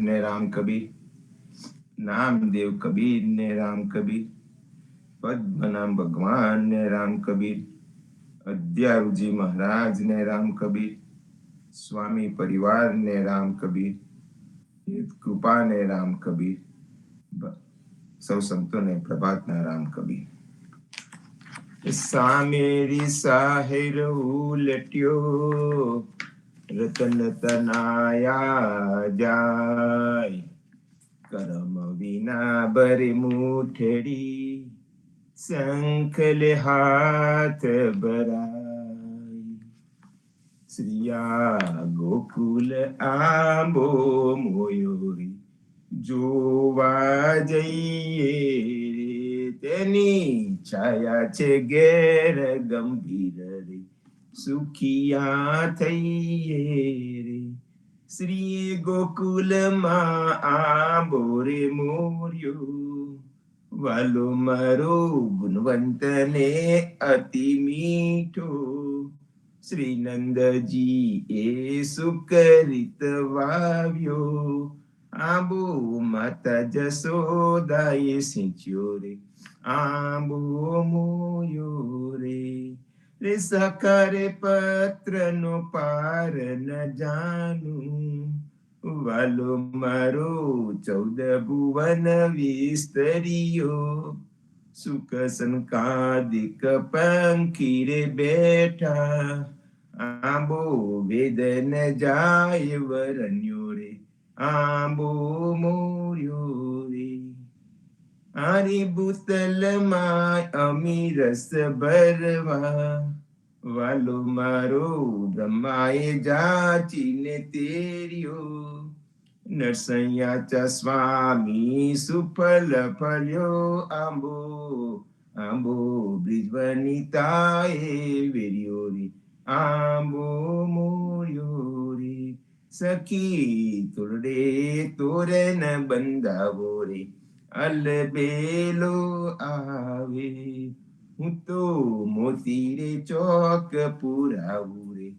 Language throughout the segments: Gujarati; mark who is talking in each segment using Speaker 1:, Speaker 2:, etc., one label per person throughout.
Speaker 1: ને રામ કબીર, નામદેવ કબીર ને રામ કબીર, પદ્મનામ ભગવાન ને રામ કબીર, અદ્યારુજી મહારાજ ને રામ કબીર, સ્વામી પરિવાર ને રામ કબીર, કૃપા ને રામ કબીર, સૌ સંતોને પ્રભાતના રામ કબીર. સામેરી સાહેર ઉલટ્યો, રતન તનાયા જાય, કરમ વિના બરી મુઠડી, શંખલે હાથ ભરાય. શ્રીયા ગોકુલ આંબો મોયોરી, જોવા જઈએ તેની છાયા છે ઘેર ગંભીર રે, સુખિયા થઈએ રે. શ્રી ગોકુલમાં આંબો રે મોર્યો, વાલો મારો ગુણવંત ને અતિ મીઠો. શ્રી નંદજી એ સુકરિત વાવ્યો, આંબો માતા જસોદાએ સિંચ્યો રે, આંબો મોયો રે. રે સખરે પત્ર નો પાર ન જાનું, વાલો મારો 14 ભુવન વિસ્તર્યો. સુખ સંકાદિક પંખી રે બેઠા, આંબો વેદ ન જાય વરન્યો રે, આંબો મોર્યો રે. આરી ભૂતલમાં અમીરસ ભરવા, વાલો મારો બ્રહ્માએ જાચીને તેર્યો. નરસૈયા સ્વામી સુફલ ફલ્યો આંબો, આંબો બ્રિજવનિતાએ વેર્યો રે, આંબો મોર્યો રે. સખી તોરડે તોરણ બંધાવો રે, અલબેલો આવે. હું તો મોતી રે ચોક પુરાવું રે,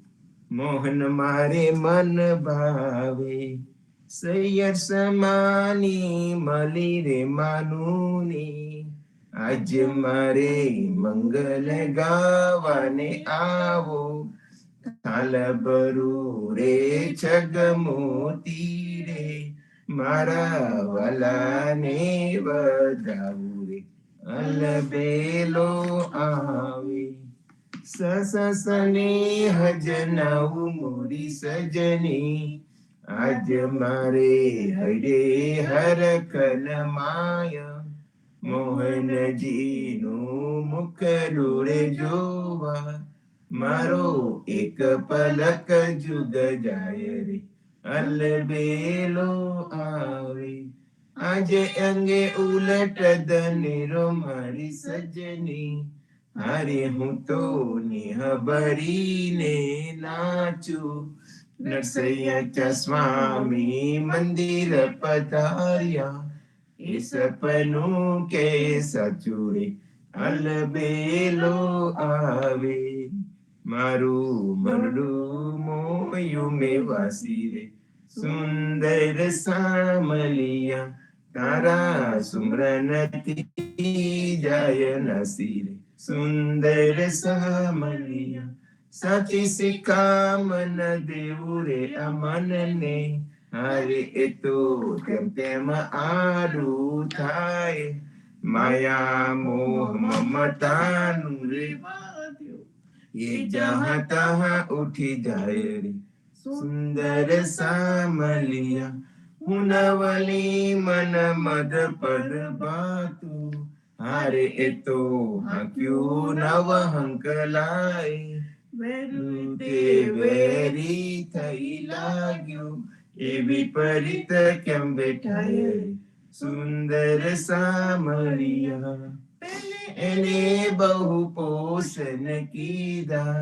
Speaker 1: મોહન મારે મન ભાવે. સૈયર સમાની મળી રે માનુની, આજ મારે મંગલ ગાવાને આવો. થાલ ભરું રે છગ મોતી રે, મારા વાલાને વધાવું રે, અલબેલો આવે. સસને હજનાવું મોરી સજની, આજ મારે હરે હરખન માયા. મોહનજી નું મુખ રૂડે જોવા, મારો એક પલક જુગ જાય રે, અલબેલો આવે. આજે અંગે ઉલટ દનેરો મારી સજની, હારે હું તો નિહબરીને નાચું. નરસૈયા સ્વામી મંદિર પધાર્યા, એ સપનું કે સાચું રે, અલબેલો આવે. મારું મનડું મોયું મેં વાસી રે, સુંદર સામલિયા. તારા સુમરનથી જાય નાસી રે, સુંદર સામલિયા. સાચી શિખામન દેવું રે અમનને, અરે એ તો તેમ તેમ આડું થાય. માયા મોહ મમતાનું રે વાદ્યો, એ જહાં તહાં ઉઠી જાય રે, સુંદર સામલિયા. હું નવલી મન મદ પદ બાતું, હારે એ તો હાંક્યું નવ હંકલાય. વેરું તે વેરી થઈ લાગ્યું, એ વિપરીત કેમ બેઠાય રે, સુંદર સામલિયા. એને બહુ પોષણ કીધા,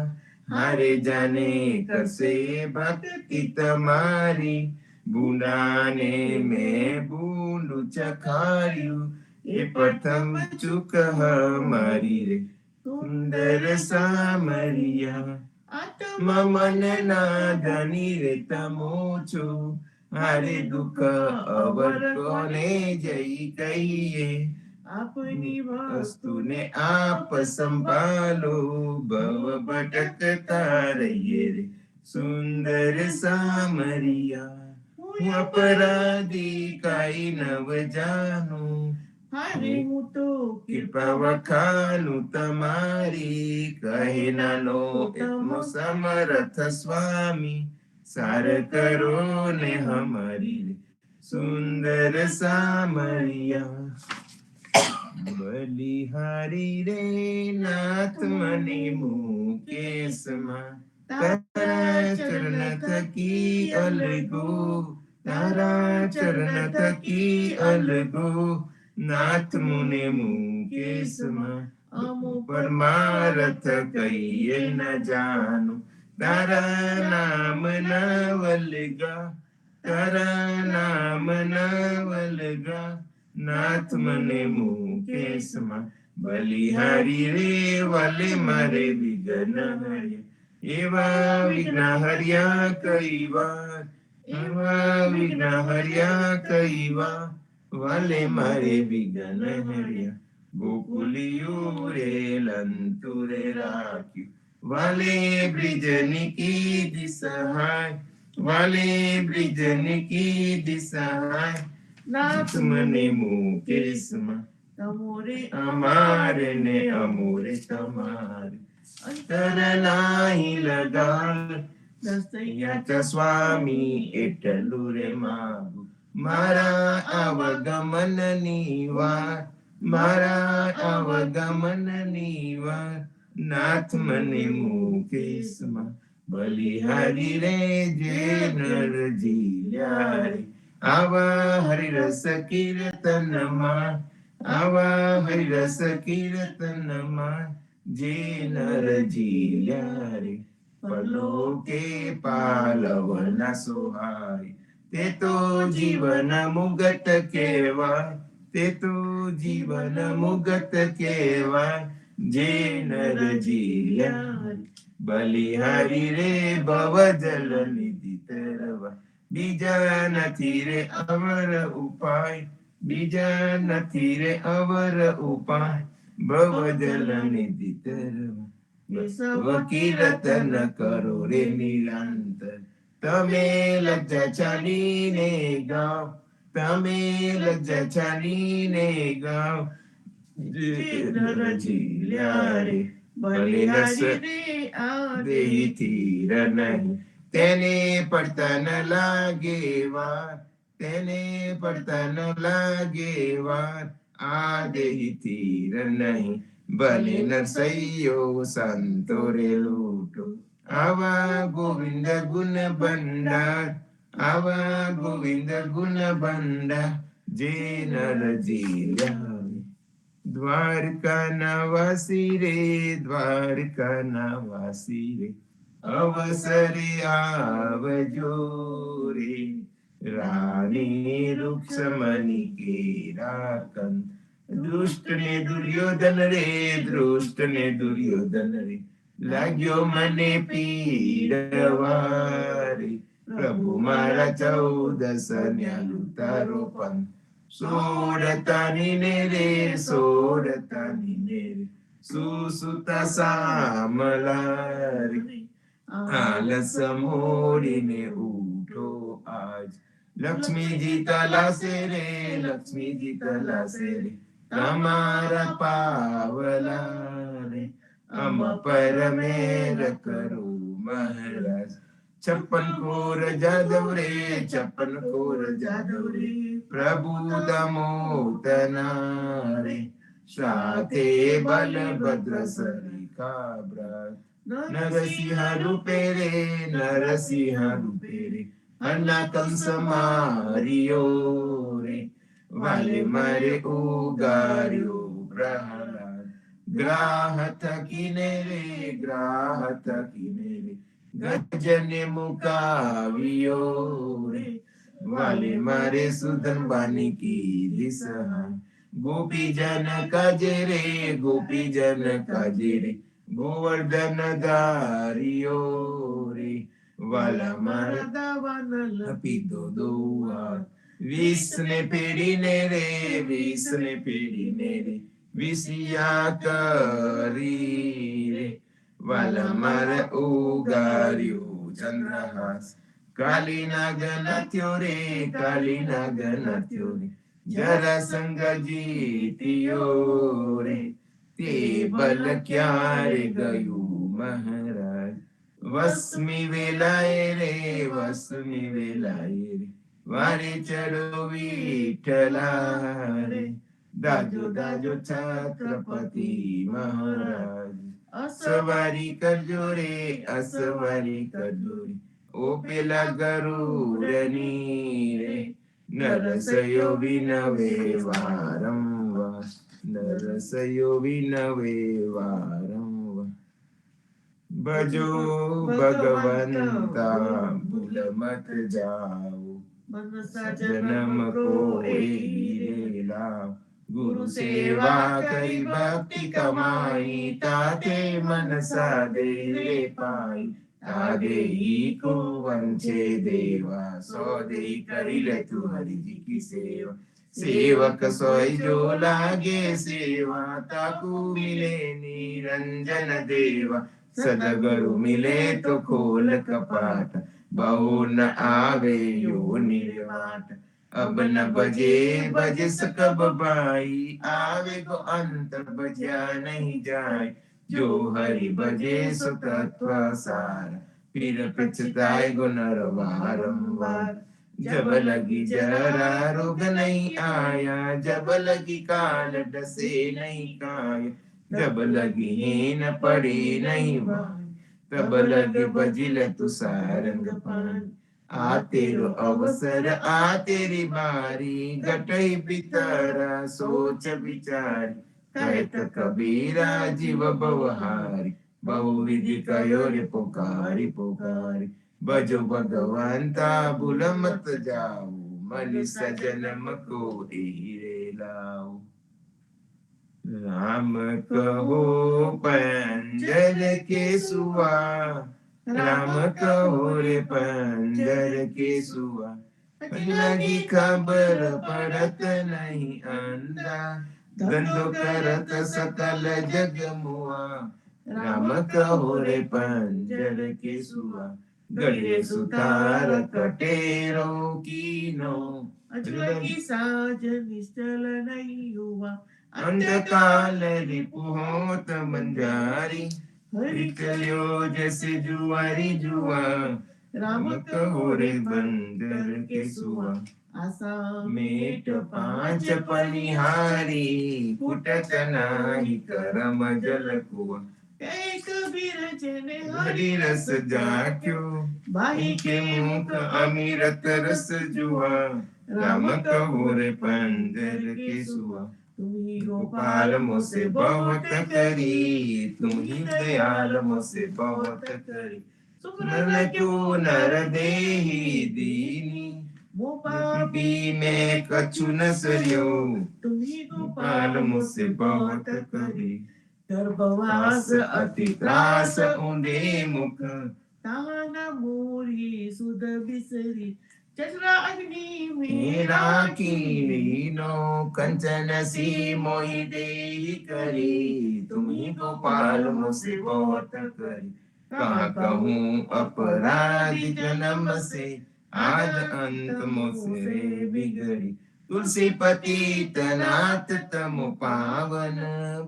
Speaker 1: હારે જાને કરશે ભક્તિ તમારી. બુનાને મેં બુંડું ચખાર્યું, એ પ્રથમ ચૂક હમારી રે, સુંદર સામલિયા. આત્મા મન ના ધની રે તમો છો, હારે દુઃખ અવર કોને જય કહીએ,
Speaker 2: આપની
Speaker 1: વસ્તુને આપ સંભાલો, ભવ ભટકતા રહીએ રે સુંદર સામરિયા. હું અપરાધી કાઈ નવ જાનું,
Speaker 2: હારે હું તો
Speaker 1: કૃપા વખાનું તમારી, કહે નાનો એટલો સમર્થ સ્વામી, સાર કરો ને હમારી સુંદર સામરિયા. બલિહારી રે નાથ મને મુકેશમાં, તારા ચરણ થકી અલગો, તારા ચરણ થકી અલગો, નાથ મુને મુકેશમાં
Speaker 2: અમુક
Speaker 1: પરમારથ કહીએ ન જાનું, તારા નામ ના વલગા, તારા નામ ના વલગા, નાથ મને મુકેશમાં. બલિહારી રે વાલે મારે વિઘ્ન હર્યા, એવા વિઘ્ન હર્યા કઈ વાર, એવા વિઘ્ન હર્યા કઈ વાર, વાલે મારે વિઘ્ન હર્યા. ગોકુલિયું રે લંતુરે રાખ્યું, વાલે બ્રિજની કીધી સહાય, વાલે બ્રિજની કીધી સહાય, નાથ મને મુકેશમાં.
Speaker 2: તમોરે
Speaker 1: અમારે ને અમોરે તમારે, અંતર નાહી લગાડ,
Speaker 2: દસૈયા
Speaker 1: યા સ્વામી એટલું રે માગું, મારા આવગમનની વાર, મારા આવગમનની વાર, નાથ મને મુકેશમાં. બલિહારી રે જે નર જીલ્યા રે, આવા હરિરસ કીર્તનમાં, આવા હરિરસ કીર્તનમાં, જે નર જીલ્યા રે, પરલોકે પાલવના સોહાય, તે તો જીવન મુગત કહેવાય, તે તો જીવન મુગત કહેવાય, જે નર જીલ્યા રે. બલિહારી રે ભવ જલ નિધિ તરવા, બીજા નથી રે અવર ઉપાય, બીજા નથી રે અવર ઉપાય, ભવ જલ નિધિ તરવા. કીર્તન કરો રે નિરંતર, તમે લજ્જા ચાલીને ગાઓ, તમે લજ્જા ચાલીને ગાઓ, જે નર જીલ્યા રે.
Speaker 2: બલિહારી રે
Speaker 1: દેહી તીર નહીં, તેને પડતા ન લાગે વાર, તેને પડતા ન લાગે વાર, આ દેહી તીર નહીં, ભલે નરસૈયો સંતો રે લૂટો, આવા ગોવિંદ ગુણ ભંડાર, આવા ગોવિંદ ગુણ ભંડાર, જે નર જીલ્યા. દ્વારકા ના વાસી રે, દ્વારકા ના વાસી રે, અવસરે આવજો રે, રાણી રૂક્ષમણી કેરા કંદ, દુષ્ટ ને દુર્યોધન રે, દુષ્ટ ને દુર્યોધન રે, લાગ્યો મને પીડવા રે, પ્રભુ મારા 14 ન્યાલું તારો પંથ, સોડતાની ને રે, સોડતાની ને રે, સુસુતા સામલા રે, આલસ મોડીને ઉઠો આજ, લક્ષ્મીજી તલાશે રે, લક્ષ્મીજી તલાશે રે, તમારા પાવલા રે, અમ પર મેર કરો મહારાજ. 56 કોર જાદવ રે, 56 કોર જાદવ રે, પ્રભુ દમોદના રે, સાથે બલભદ્ર સરિખા બ્રાજ, નરસિંહ રૂપે રે, નરસિંહ રૂપે રે, અન્ના કંસ માર્યો રે, વાલે મારે ઉગાર્યો પ્રહલાદ, ગ્રાહ થકીને રે, ગ્રાહ થકીને રે, ગજને મુકાવ્યો રે, વાલે મારે સુધનબાની કીધી સહાય, ગોપીજન કાજે રે, ગોપીજન કાજે રે, ગોવર્ધન ધાર્યો રે, વાલા મારા
Speaker 2: દાવાનલ
Speaker 1: આપી દો દુઆ. 20 ને પેઢીને રે, 20 ને પેઢીને રે, વિસિયા કરી રે. વાલા મારે ઉગાર્યું ચંદ્રહાસ, કાલી નાગ નાથ્યો રે, કાલી નાગ નાથ્યો રે, જરાસંઘ જીત્યો રે. તે બલ ક્યારે ગયું મહારાજ, વસમી વેલાએ રે, વસમી વેલાએ રે, વારે ચડો વિઠ્ઠલા રે. દાજો દાજો છત્રપતિ મહારાજ, અસવારી કરજો રે, અસવારી કરજો રે, ઓ પેલા ગરુડની રે. નરસયો વિનવે વારંવાર, નરસયો વિનવે વારંવાર. ભજો ભગવંતા ભૂલ મત જાઓ,
Speaker 2: મનસા
Speaker 1: જન્મ કોઈ રે લાવ. ગુરુ સેવા કરી ભક્તિ કમાઈ, તાતે મનસા દે રે પાઈ. તાદેહી કો વંચે દેવા, સો દેહી કરી લે તું હરિજી કી સેવા. સેવક સોય જો લાગે સેવા, તાકુ મિલે નિરંજન દેવા. સદગુરુ મિલે તો ખોલ કપાટ, બહુ ન આવે યો નિર્વાટ. अब न बजे बज सकब भाई, आवे को अंत बजा नहीं जाए. जो हरि बजे सो तत्व सार, फिर पछताए गो नर बारंबार. जब लगी जरा रोग नहीं आया, जब लगी काल डसे नहीं काया. जब लगी हीन पड़ी नहीं भाई, तब लगे बजिल तु सारंग पान. आ तेरो अवसर आ तेरी बारी, घटई पितरा सोच विचारी. कहत कबीरा जीव बवहारी, बहुविधि कयो रे पुकारी पुकारी. भजो भगवंता भूल मत जाओ, मनुष्य जन्म को हीरे लाओ. राम कहो पंजर के सुआ, राम कहो रे पंजर के सुआ. लगी खबर पड़त नहीं अंधा, धंधो करत सकल जग मुआ. राम कहो रे पंजर के सुआ, गड़े सुतार कटेरो कीनो.
Speaker 2: अजलगी साज निश्चल नहीं हुआ,
Speaker 1: अंधकाल रिपु होत मंजारी. हरि चलियो जैसे जुआरी जुआ, राम कहो रे बंदर के सुआ.
Speaker 2: आशा
Speaker 1: मेट पांच पनिहारी, फुटत नाही करम जल कुआ.
Speaker 2: एक बीर जने
Speaker 1: हरि रस जाक्यो,
Speaker 2: भाई
Speaker 1: के मुख अमीरत रस जुआ. राम कहो रे बंदर के सुआ.
Speaker 2: तुम ही
Speaker 1: गोपाल मुझसे बहुत करी, तुम ही दयाल मुझसे बहुत करी. सुमरन क्यों नर देही दीनी, पापी में कछु न सरियो.
Speaker 2: तुम ही
Speaker 1: गोपाल मुझसे बहुत करी,
Speaker 2: गर्भवास
Speaker 1: अति त्रास ऊंधे मुख.
Speaker 2: ताना मोरी सुध बिसरी, चचरा अग्नि में
Speaker 1: मेरा कीनो कंचन सी मोहि देहि करी. तुम ही गोपाल मुझसे बहुत करी, कहाँ कहूँ अपराधी जन्म से, आज अंत मुझसे बिगड़ी. तुलसीपति तनाथ तम पावन,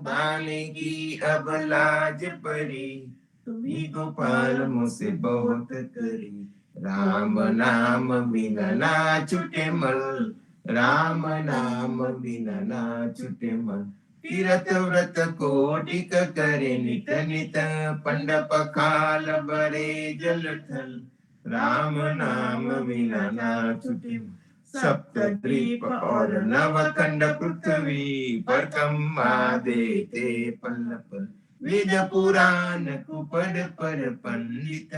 Speaker 1: बाने की अब लाज परी. तुम ही गोपाल मुझसे बहुत करी, राम नाम बिना ना छूटे मल. राम नाम बिना ना छूटे मल. तीरथ व्रत कोटिक करे नित नित, पंडप खाल बरे जल थल. राम नाम बिना ना छूटे मल. सप्तद्वीप और नवखंड पृथ्वी, पर कम्मा देते पल पल. वेद पुराण कुपद पर पंडित,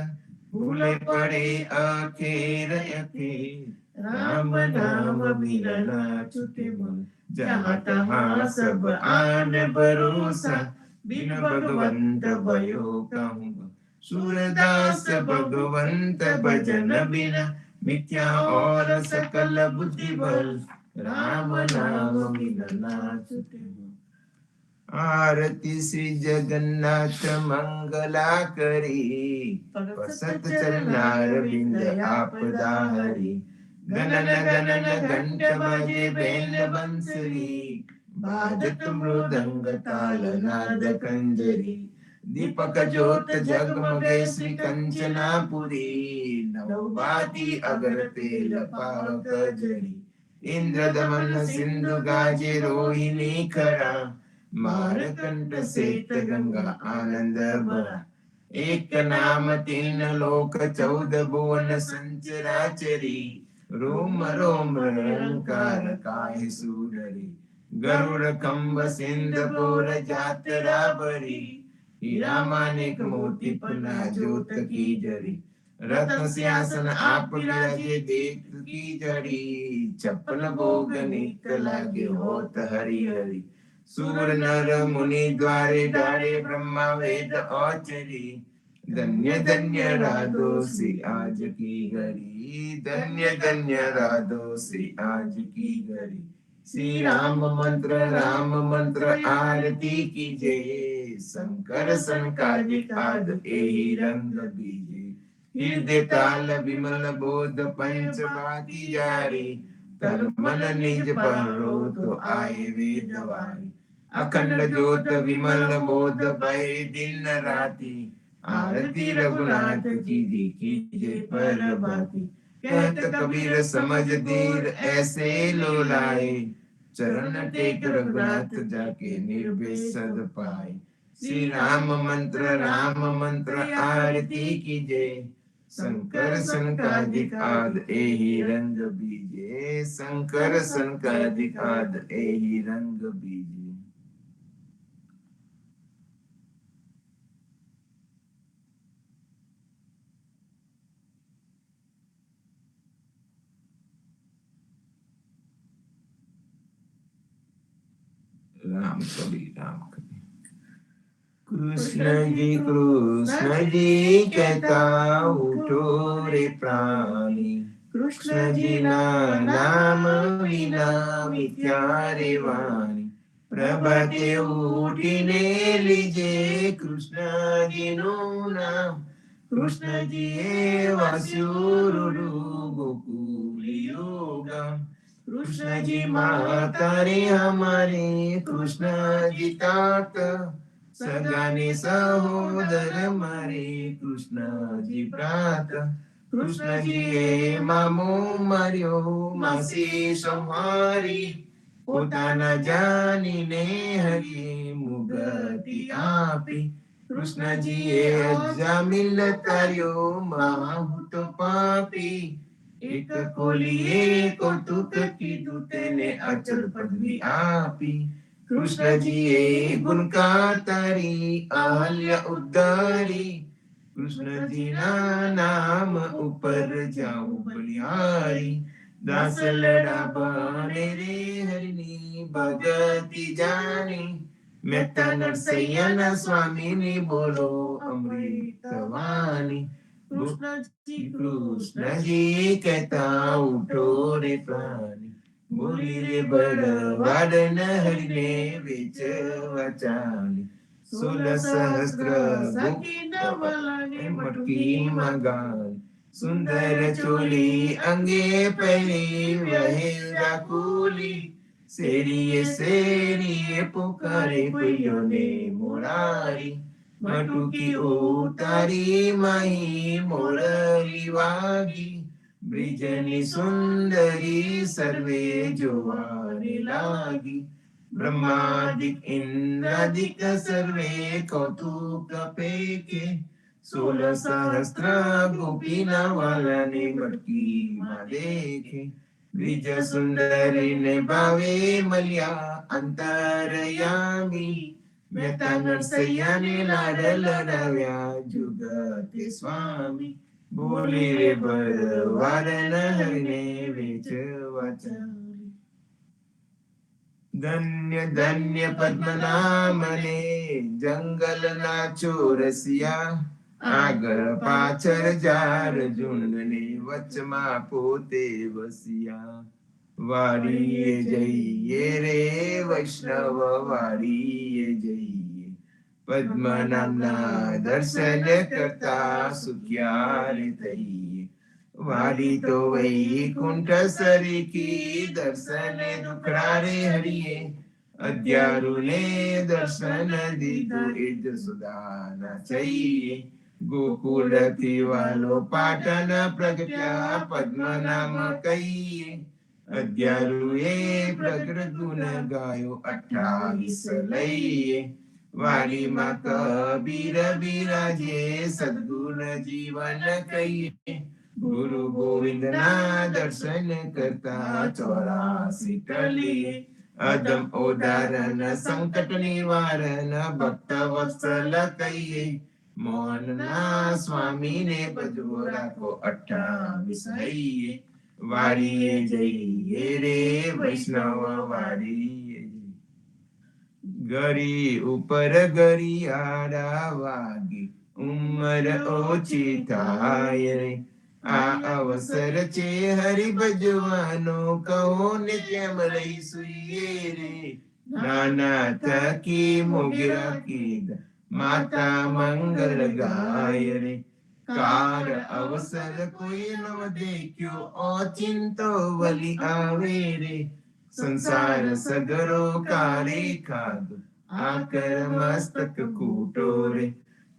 Speaker 1: भूले पड़े अखेर अखेर. राम नाम बिना ना छूटे मन, जहाँ तहाँ सब आन भरोसा. बिन भगवंत भयो कहूँ, सूरदास भगवंत भजन बिना मिथ्या और सकल बुद्धि बल राम नाम मिलना छूटे। आरती श्री जगन्नाथ मंगला करी सत चरणार बिंद आपदा हरी। गणन गणन घंट बजे बेल बंसरी बाजत मृदंग ताल नाद कंजरी। दीपक ज्योत जगमगे श्री कंचनापुरी नवबाती अगर तेल पावक जरी। इंद्र दमन सिंधु गाजे रोहिणी खरा मारकंठ सेत गंगा आनंद भरा। एक नाम तीन लोक 14 भुवन संचराचरी रोम रोम रंकार काहे सूररी। गरुड़ कंब सिंध बोर जातरा भरी हीरा मानिक मोती पन्ना जोत की जरी। रत्न सिंहासन आप विराजे देख की जड़ी छप्पन भोग नित लागे होत हरि हरि। सूर नर मुनि द्वारे डारे ब्रह्मा वेद औचरी। धन्य धन्य राधोसी आज की घड़ी धन्य धन्य राधोसी आज की घड़ी। श्री राम मंत्र आरती कीजिए शंकर संकादिक आद एहि रंग बीजे। हृदय ताल विमल बोध पंच बाती जारी तन मन निज परो तो आए वेद वारी। अखंड ज्योत विमल बोध भय दिन राति आरती रघुनाथ की कीजिए पर बाती। कहत कबीर समझ धीर ऐसे लो लाए चरण टेक रघुनाथ जाके निर्भय पाए। श्री राम मंत्र आरती कीजिए शंकर संकादिक आद एहि रंग बीजे। शंकर संकादिक आद एहि रंग बीजे। राम कबीर कृष्ण जी कहता उठो रे प्राणी। कृष्ण जी ना नाम विना मिथ्या रे वाणी। प्रभाते उठीने लीजे कृष्ण जी नो नाम। कृष्ण जी वास्युरुडु गोकुल योगा। कृष्ण जी माता रे हमारे कृष्ण जी तात सगाने सहोदर मारे कृष्ण जी प्रात। कृष्ण जी ए मामो मार्यो मासी संहारी પોતાના જાનીને હરિએ મુગતિ આપી। કૃષ્ણજીએ અજામિલ તાર્યો માહુત પાપી। એક કોલીએ કૌતુક કીધું તેને અચલ પદવી આપી। કૃષ્ણજીએ ગુણકા તારી અહલ્ય ઉદ્ધારી। કૃષ્ણજીના નામ ઉપર જાઉં બલિહારી। દાસ લડા બને રે હરિની ભગતિ જાની। મહેતા નરસૈયાના સ્વામીની બોલો અમૃત વાણી। કૃષ્ણજી કહેતા ઉઠો રે પ્રાણી। બોલી રે બળવાડ હરિને વેચવા ચાલી। 16 સહસ્ત્ર મટકી મગાવી। સુંદર ચોલી અંગે પહેરી વહેરા કુલી। શેરીએ પુકારે કોઈઓને મોરારી। મટુકી ઉતારી માહી મોરલી વાગી। બ્રિજની સુંદરી સર્વે જોવાને લાગી। બ્રહ્માદિક ઇન્દ્રાદિક સર્વે કૌતુક પેકે। 16 સહસ્ત્ર ગોપીના વાલાને મટકીમાં દેખે। બ્રિજ સુંદરીને ભાવે મળ્યા અંતરયામી। મહેતા નરસૈયાને લાડ લડાવ્યા જુગતે સ્વામી। બોલી રે ભરવાડ હરિને વેચવા ચાલી। ધન્ય ધન્ય પદ્મનામને જંગલના ચોરસિયા। આગળ પાછળ ઝાડ ઝુંડની વચમાં પોતે વસ્યા. વાડીએ જઈએ રે વૈષ્ણવ વાડીએ જઈએ, પદ્મનાભના દર્શન કરતા સુખ્યા રે થઈએ. વાડી તો વૈકુંઠ સરીકી દર્શને દુખડા રે હરિએ, અધ્યારુને દર્શન દીધું એ જ સુદાના છઈએ. ગોકુળથી વાલો પાટણ પ્રગટ્યા પદ્મનામ કહીએ, અધ્યારુએ પ્રગટ ગુણ ગાયો 28 લઈએ. વાડીમાં કબીર બિરાજે સદગુણ જીવન કહીએ, ગુરુ ગોવિંદના દર્શન કરતા 84 ટલીએ. અદમ ઉદાહરણ સંકટ નિવારણ ભક્ત વત્સલ કહીએ, મોહનના સ્વામીને ભજવો રાખો 28 લઈએ. વાડીએ જઈએ રે વૈષ્ણવ વાડીએ જઈએ. ગરી ઉપર ગરિયાળા વાગે ઉંમર ઓછી થાય રે, આ અવસર છે હરિ ભજવાનો કહો ને કેમ રહી સુઈએ રે. નાના થકી મોગરા કીધા માતા મંગલ ગાય રે, કાર અવસર કોઈ ન દેખ્યો ઓચિંતો વલી આવે રે. સંસાર સગરો કાળી ખાધો આકર મસ્તક કૂટો રે,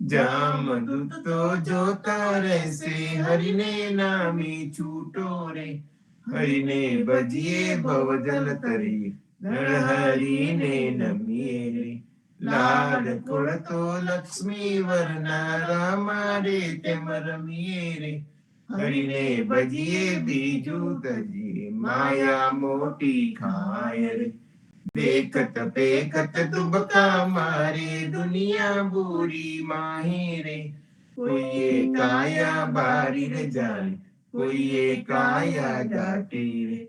Speaker 1: જામદૂત તો જોતા રહેશે હરિને નામી છૂટો રે. હરિને ભજીએ ભવજલ તરી નર હરિને નમીએ રે, લાડ કોળતો લક્ષ્મી વરના રામા રે તેમ રમીએ રે. હરિને ભજીએ બીજું તજીએ માયા મોટી ખાય રે. દેખત પેખત દુબકા મારે દુનિયા બુરી માહી રે, કોઈએ કાયા બારી રે જાણે કોઈએ કાયા દાટી રે.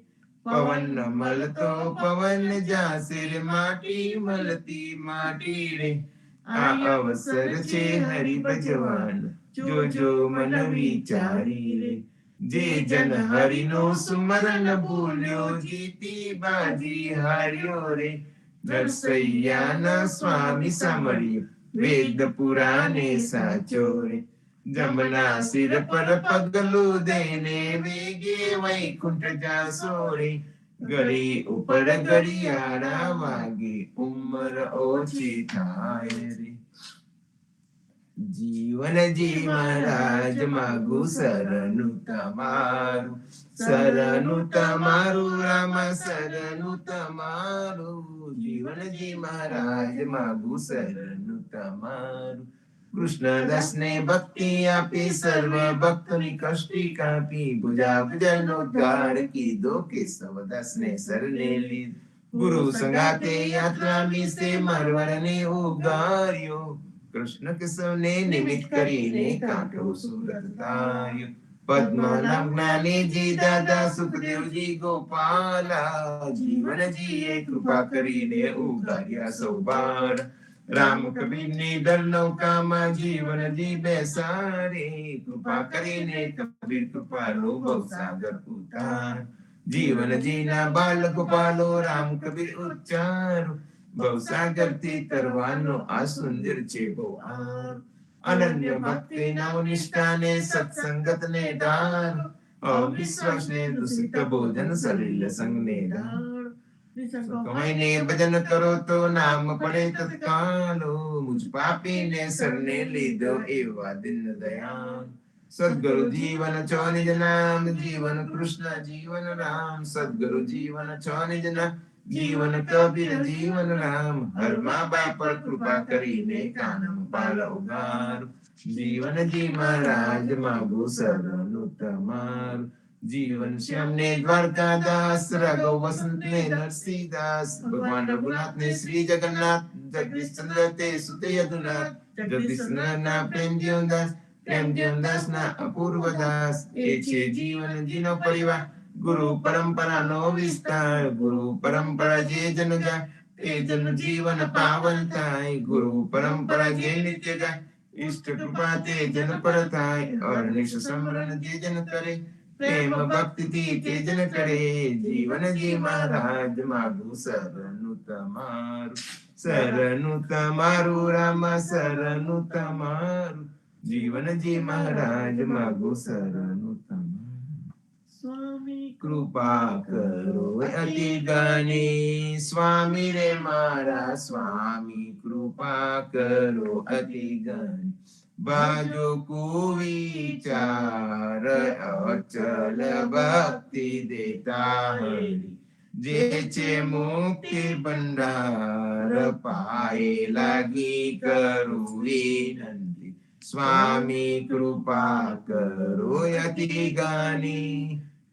Speaker 1: પવન મળતો પવન જાશે રે, માટી મળતી માટી રે. આ અવસર છે હરિ ભજવાન જોજો મન વિચારી રે. જે જન હરિનો સુમરન ભૂલ્યો જીતી બાજી હાર્યો રે. નરસૈયાના સ્વામી સાંભળ્યો વેદ પુરાણે સાચો રે. જમના સિર પર પગલું દઈને વેગે વૈકુંઠ જાશો રે. ગળી ઉપર ઘડિયાળા વાગે ઉંમર ઓછી થાય રે. જીવનજી મહારાજ માગું શરણું તમારું, શરણું તમારું રામ શરણું તમારું. જીવનજી મહારાજ માગું શરણું તમારું. કૃષ્ણદાસ ને ભક્તિ આપી સર્વ ભક્તોની કષ્ટી કાપી, ભુજા ભુજનો ઉદ્ધાર કીધો કેશવદાસ ને શરણે લીધો. ગુરુ સંગાતે યાત્રા વિશે મારવાડને ઉગાર્યો, કૃષ્ણ કેશવને નિમિત્ત કરીને કાંઠો સુરત તાર્યો. પદ્મનાભ જ્ઞાનીજી દાદા સુખદેવજી ગોપાલા, જીવનજીએ કૃપા કરીને ઉગાર્યા સૌબાર. રામ કબીરની દળ નૌકામાં જીવનજી બેસારે, કૃપા કરીને કબીર કૃપાલો ભવસાગર ઉતાર. જીવનજીના બાલ ગોપાલો રામ કબીર ઉચ્ચારો, ભવસાગરથી તરવાનો આ સુંદર છે બહુ આર. અનન્ય ભક્તિ નવ નિષ્ઠાને સત્સંગત ને ધાર, અવિશ્વાસ ને દૂષિત ભોજન સલિલ સંગ ને ધાર. કમાઈને ભજન કરો તો નામ પડે તત્કાલો, મુજ પાપીને શરણે લીધો એવા દિન દયાળ. સદગુરુ જીવન છો નિજ નામ, જીવન કૃષ્ણ જીવન રામ. સદગુરુ જીવન છો નિજ નામ, જીવન કબીર જીવન રામ. હર મા બાપ પર કૃપા કરીને કાનમ પાલ ઉગાર. જીવનજી મહારાજ માગું શરણું તમારું. જીવન શ્યામ ને દ્વારકાદાસ, રાઘવ વસંત ને નરસિંહદાસ. ભગવાન રઘુનાથ ને શ્રી જગન્નાથ, જગદીશ ચંદ્ર તે સુતે યદુનાથ. જગદીશ ના પ્રેમ જીવનદાસ, પ્રેમ જીવનદાસ ના અપૂર્વ દાસ. એ છે જીવનજીનો પરિવાર, ગુરુ પરંપરાનો વિસ્તાર. ગુરુ પરંપરા જે જન ગાય તે જન જીવન પાવન થાય. ગુરુ પરંપરા જે નિત્ય ગાય इष्ट कृपा ते जन पर थाय और निश समरण जे जन करे प्रेम भक्ति थी ते जन करे जीवन जी महाराज मागु सरनु तमारु शरणु तमारु राम शरणु तमारु जीवन जी महाराज मागु शरणु तमारु
Speaker 2: स्वामी
Speaker 1: कृपा करो अति ज्ञानी स्वामी रे मारा स्वामी कृपा करो अति ज्ञानी बाजो कुविचार अचल भक्ति देता हरि जे छे मुक्ति भंडार पाए लागी करू विनंती स्वामी कृपा करो अति ज्ञानी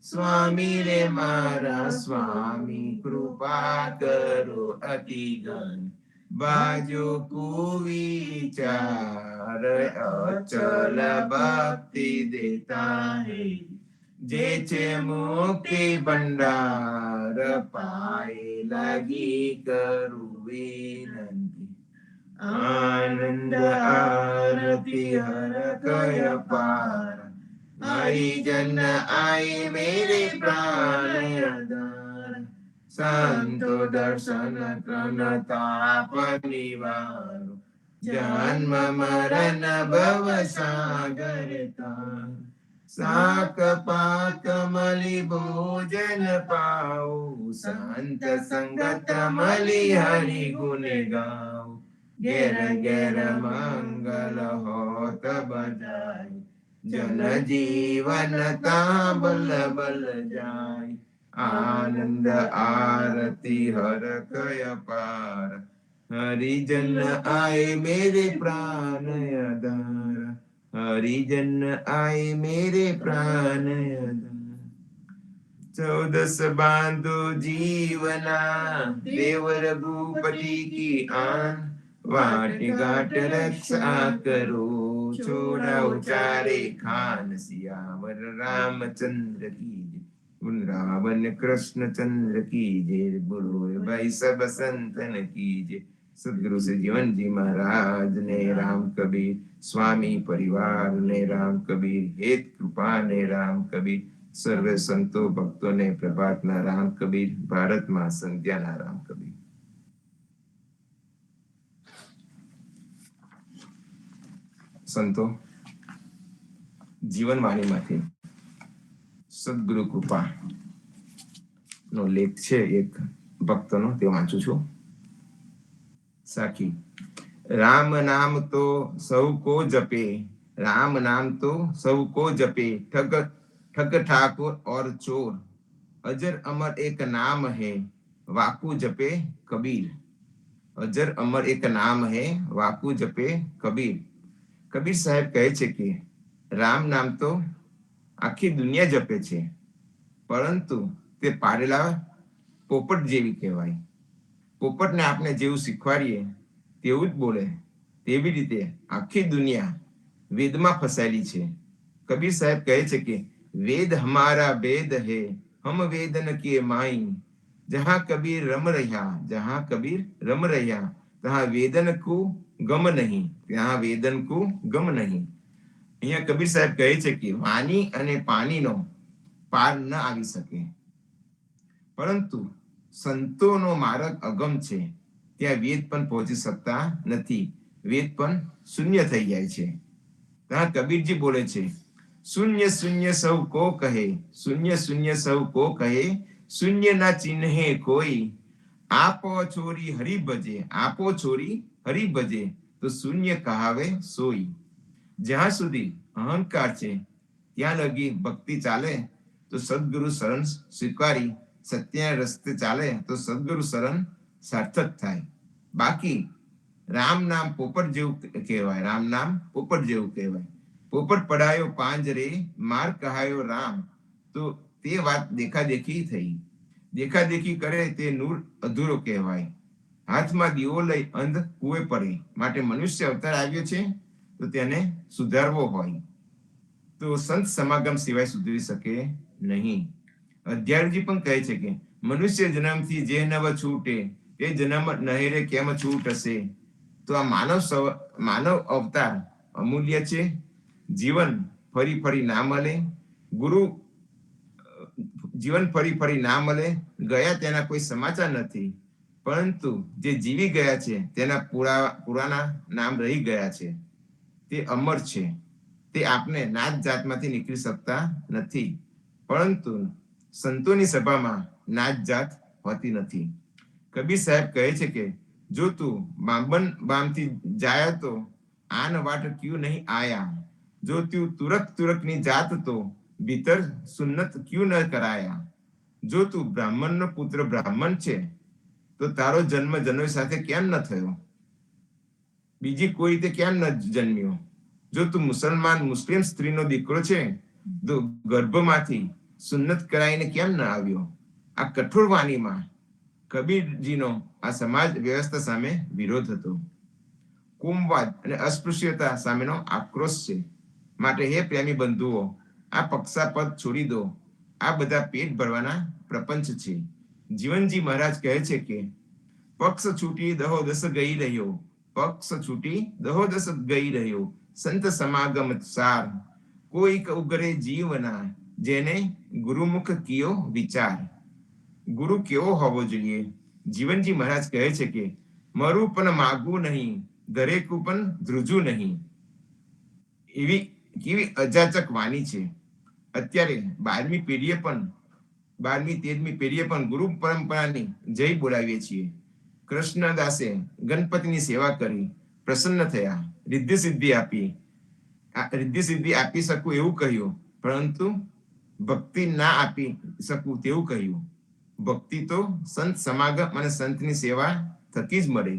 Speaker 1: स्वामी रे मारा स्वामी कृपा करो अति ज्ञानी बाजो कुविचार अचल भक्ति देता है जे छे मुक्ति भंडार पाए लगी करू विनंती आनंद आरती हर कय पार हरिजन आए मेरे प्राण आधार संतो दर्शन क्रन ताप निवारो जन्म मरण भव सागर तार साक पाक मलि भोजन पाओ संत संगत मलि हरि गुण गाओ घेर घेर मंगल होत बजाय जन जीवन ता बल बल जाय आनंद आरती हर कय पार हरिजन आए मेरे प्राण आधार हरिजन आए मेरे प्राण आधार 14 बांधो जीवना देव रघुपति की आन वाट घाट रक्षा करो छोड़ा उचारे खान सियावर रामचंद्र की जय वृंदावन कृष्ण चंद्र की जय बोलो भाई सब संतन की जय सदगुरु से जीवन जी महाराज ने राम कबीर स्वामी परिवार ने राम कबीर हेत कृपा ने राम कबीर सर्वे संतो भक्तों ने प्रभात ना राम कबीर भारत मां संध्या ना राम कबीर संतो जीवनवाણીમાંથી સદગુરુ કૃપા નો લેખ છે એક ભક્તનો તે વાંચું છું સાખી રામ નામ તો સૌ કો જપે राम नाम तो सबको जपे ठग ठग ठाकुर और चोर अजर अमर एक नाम है वाकू जपे कबीर अजर अमर एक नाम है वाकू जपे कबीर कबीर साहेब कहे छे कि राम नाम तो आखी दुनिया जपे छे परंतु ते पाडेला पोपट जेवी कहेवाय पोपटने आपने जेवुं शीखवाડીએ तेवुं ज बोले तेवी रीते आखी दुनिया वेद में फसायेली छे कबीर साहेब कहे छे कि वेद हमारा वेद है हम वेदन किए माई जहाँ कबीर रम रह्या जहाँ कबीर रम रह्या तहाँ वेदन को गम नहीं ત્યાં વેદન को गम नहीं અહીંયા કબીર સાહેબ કહે છે કે વાણી અને પાણીનો પાર ન આવી શકે પરંતુ સંતોનો માર્ગ અગમ છે ત્યાં વેદ પણ પહોંચી શકતા નથી વેદ પણ શૂન્ય થઈ જાય છે ત્યાં કબીરજી બોલે છે शून्य शून्य सब को कहे शून्य शून्य सब को कहे शून्य ना चिन्हे कोई आपो छोरी हरि भजे आपो छोरी हरि भजे तो शून्य कहावे सोई જ્યાં સુધી અહંકાર છે ત્યાં લગી ભક્તિ ચાલે તો સદગુરુ શરણ સ્વીકારી સત્ય રસ્તે ચાલે તો સદગુરુ શરણ સાર્થક થાય બાકી રામ નામ પોપટ જેવું કહેવાય રામ નામ પોપટ જેવું કહેવાય પોપટ પડાયો પાંજરે માર કહાયો રામ તો તે વાત દેખાદેખી થઈ દેખાદેખી કરે તે નૂર અધૂરો કહેવાય હાથમાં દીવો લઈ અંધ કુએ પડે માટે મનુષ્ય અવતાર આવ્યો છે તો તેને સુધારવો હોય તો સંત સમાગમ સિવાય સુધરી શકે નહીં અધ્યાયજી પણ કહે છે કે મનુષ્ય જન્મથી જે નવ છૂટે તે જન્મ નહેરે કેમ છૂટ હશે તો આ માનવ અવતાર અમૂલ્ય છે. જીવન ફરી ફરી ના મળે. ગુરુ જીવન ફરી ફરી ના મળે. ગયા તેના કોઈ સમાચાર નથી, પરંતુ જે જીવી ગયા છે તેના પુરાના નામ રહી ગયા છે. તે અમર છે. તે આપને નાત જાતમાંથી નીકળી શકતા નથી, પરંતુ સંતોની સભામાં નાત જાત હોતી નથી. કબીર સાહેબ કહે છે કે જો તું બાંબન બામથી જાય તો આન વાટ ક્યુ નહીં આયા. જો તું તુરક તુરકની જાત તો ભીતર સુન્નત ક્યુ ન કરાયા. જો તું બ્રાહ્મણનો પુત્ર બ્રાહ્મણ છે તો તારો જન્મ જનોઈ સાથે કેમ ન થયો? બીજી કોઈ રીતે કેમ ન જન્મ્યો? જો તું મુસલમાન મુસ્લિમ સ્ત્રીનો દીકરો છે તો ગર્ભમાંથી સુન્નત કરાઈને કેમ ન આવ્યો? આ કઠોર વાણીમાં કબીરજીનો આ સમાજ વ્યવસ્થા સામે વિરોધ હતો. કોમવાદ અને અસ્પૃશ્યતા સામેનો આક્રોશ છે. માટે હે પ્રેમી બંધુઓ, આ પક્ષાપદ છોડી દો. આ બધા પેટ ભરવાના પ્રપંચ છે. જીવનજી મહારાજ કહે છે કે પક્ષ છૂટી દહો દસ ગઈ રહ્યો. પક્ષ છૂટી દહો દસ ગઈ રહ્યો. સંત સમાગમ સાર કોઈક ઉગરે જીવના. જેને ગુરુમુખ કિયો વિચાર. ગુરુ કેવો હોવો જોઈએ? જીવનજી મહારાજ કહે છે કે મરું પણ માગવું નહીં, દરેકું પણ ધ્રુજવું નહીં. એવી કેવી અજાચક વાણી છે. અત્યારે 12મી પેઢીએ પણ 13મી પેઢીએ પણ ગુરુ પરંપરાની જય બોલાવીએ છીએ. કૃષ્ણદાસે ગણપતિની સેવા કરી, પ્રસન્ન થયા, રિદ્ધિ સિદ્ધિ આપી શકું એવું કહ્યું, પરંતુ ભક્તિ ના આપી શકું તેવું કહ્યું. ભક્તિ તો સંત સમાગમ અને સંતની સેવા થકી જ મળે.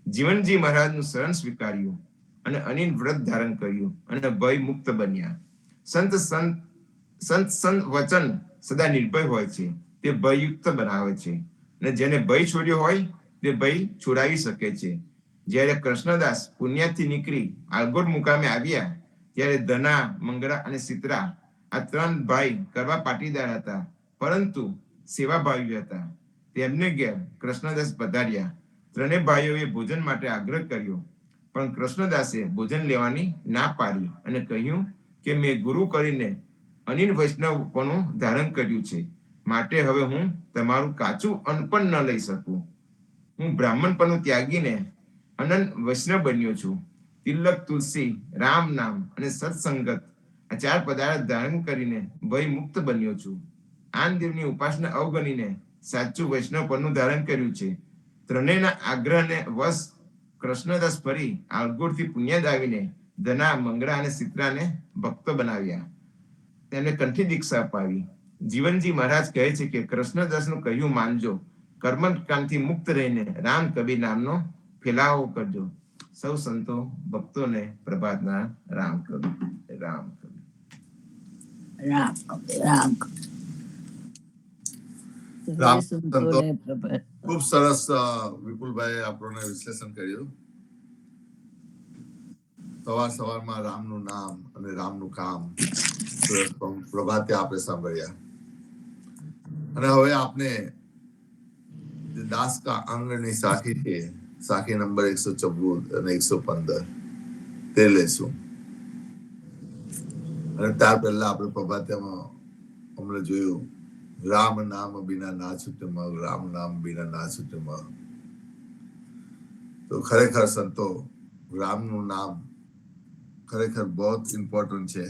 Speaker 1: જીવનજી મહારાજનું શરણ સ્વીકાર્યું અને અનિલ વ્રત ધારણ કર્યું અને ભય મુક્ત બન્યા. સંત વચન સદા નિર્ભય હોય છે. તે ભયયુક્ત બનાવે છે, અને જેને ભય છોડ્યો હોય તે ભય છોડાવી શકે છે. જ્યારે કૃષ્ણદાસ પુણ્યથી નીકળી આલગોર મુકામે આવ્યા ત્યારે ધના, મંગળા અને સિત્રા આ 3 ભાઈ કરવા પાટીદાર હતા, પરંતુ સેવાભાવી હતા. તેમને ઘેર કૃષ્ણદાસ પધાર્યા. 3 ભાઈઓએ ભોજન માટે આગ્રહ કર્યો, પણ કૃષ્ણદાસે ભોજન લેવાની ના પાડી અને કહ્યું કે મેં ગુરુ કરીને અનિલ વૈષ્ણવપણું ધારણ કર્યું છે, માટે હવે હું તમારું કાચું અન્ન પણ ન લઈ શકું. હું બ્રાહ્મણપણું ત્યાગીને અનંત વૈષ્ણવ બન્યો છું. તિલક, તુલસી, રામ નામ અને સત્સંગત આ 4 પદાર્થ ધારણ કરીને ભય મુક્ત બન્યો છું. આનદેવની ઉપાસના અવગણીને સાચું વૈષ્ણવપણું ધારણ કર્યું છે. 3ના આગ્રહને વશ કૃષ્ણદાસ ફરી આલગોરથી પુણ્ય દાવીને ધના, મંગળા અને સિત્રાને ભક્તો બનાવ્યા. તેમને કંઠી દીક્ષા અપાવી. જીવનજી મહારાજ કહે છે કે કૃષ્ણદાસનું કહ્યું માનજો. કર્મકાંડથી મુક્ત રહીને રામ કબીર નામનો ફેલાવો કરજો. સૌ સંતો ભક્તોને પ્રભાતના રામ કબીર. રામ કબીર.
Speaker 3: રામ કબીર. રામ કબીર.
Speaker 4: રામ સંતો ખૂબ સરસ વિપુલભાઈ આપણને વિશ્લેષણ કર્યું. સવારમાં રામનું નામ અને રામનું કામ પ્રભાતે આપણે સાંભળ્યા. અને હવે આપણે દાસ કા અંગની સાખી છે, સાખી નંબર 114 અને 115 તે લેશું. અને ત્યાર પહેલા આપણે પ્રભાત્યામાં અમને જોયું રામ નામ બિના ના છૂટે મગ, રામ નામ બિના ના છૂટે મગ. તો ખરેખર સંતો રામનું નામ ખરેખર બહુ ઇમ્પોર્ટન્ટ છે.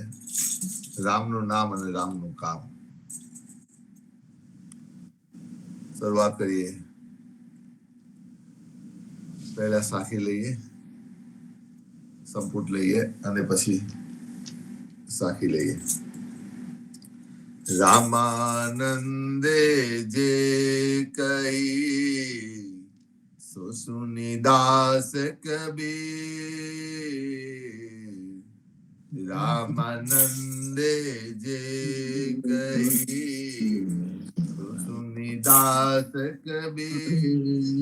Speaker 4: રામનું નામ અને રામનું કામ. શરૂઆત કરીએ. પહેલા સાખી લઈએ, સંપુટ લઈએ અને પછી સાખી લઈએ. રામાનંદે જે કહી સો સુની દાસ કબીર. રામાનંદે જે કહી સો સુની દાસ કબીર.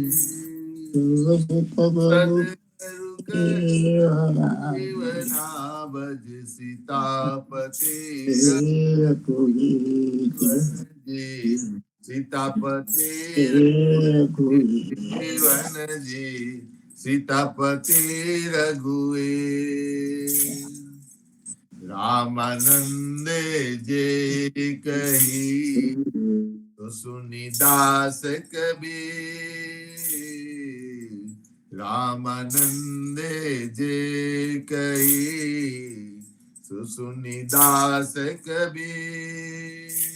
Speaker 4: જીવના ભજ સીતાપતિ સીતાપતિ જીવનજી सीतापति रघुवीर रामानंदे जे कही तो सुनी दास कबीर रामानंदे जे कही तो सुनी दास कबीर